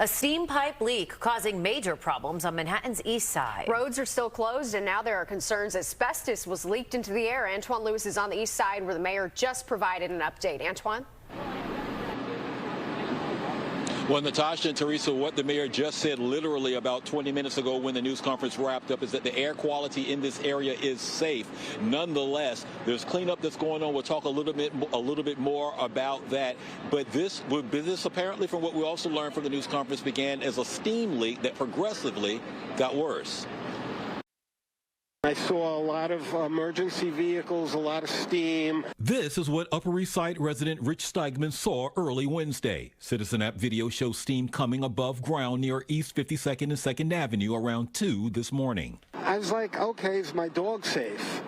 A steam pipe leak causing major problems on Manhattan's east side. Roads are still closed, and now there are concerns asbestos was leaked into the air. Antoine Lewis is on the east side, where the mayor just provided an update. Antoine? Well, Natasha and Teresa, what the mayor just said literally about 20 minutes ago when the news conference wrapped up is that the air quality in this area is safe. Nonetheless, there's cleanup that's going on. We'll talk a little bit more about that. But this apparently, from what we also learned from the news conference, began as a steam leak that progressively got worse. I saw a lot of emergency vehicles, a lot of steam. This is what Upper East Side resident Rich Steigman saw early Wednesday. Citizen app video shows steam coming above ground near East 52nd and 2nd Avenue around 2 this morning. I was like, okay, is my dog safe?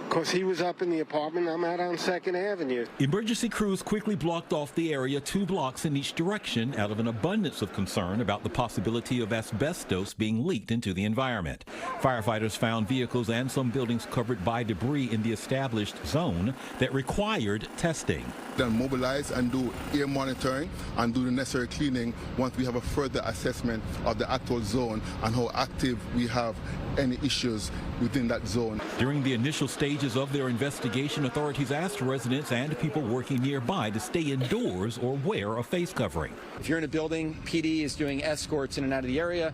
Because he was up in the apartment, I'm out on 2nd Avenue. Emergency crews quickly blocked off the area 2 blocks in each direction out of an abundance of concern about the possibility of asbestos being leaked into the environment. Firefighters found vehicles and some buildings covered by debris in the established zone that required testing. Then mobilize and do air monitoring and do the necessary cleaning once we have a further assessment of the actual zone and how active we have any issues within that zone. During the initial stages of their investigation, authorities asked residents and people working nearby to stay indoors or wear a face covering. If you're in a building, PD is doing escorts in and out of the area.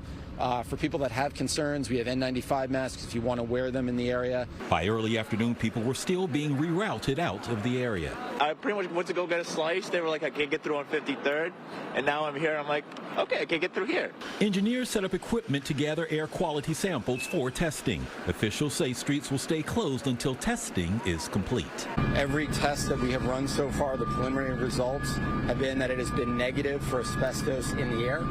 For people that have concerns, we have N95 masks if you want to wear them in the area. By early afternoon, people were still being rerouted out of the area. I pretty much went to go get a slice. They were like, I can't get through on 53rd. And now I'm here. I'm like, okay, I can't get through here. Engineers set up equipment to gather air quality samples for testing. Officials say streets will stay closed until testing is complete. Every test that we have run so far, the preliminary results have been that it has been negative for asbestos in the air.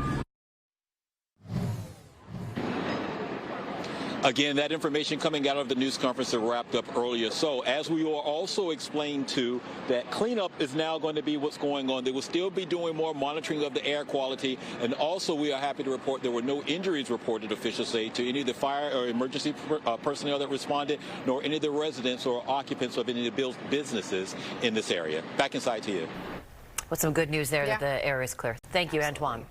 Again, that information coming out of the news conference that wrapped up earlier. So, as we were also explained to, that cleanup is now going to be what's going on. They will still be doing more monitoring of the air quality. And also, we are happy to report there were no injuries reported, officials say, to any of the fire or emergency personnel that responded, nor any of the residents or occupants of any of the businesses in this area. Back inside to you. With some good news there that the air is clear. Thank you, Antoine.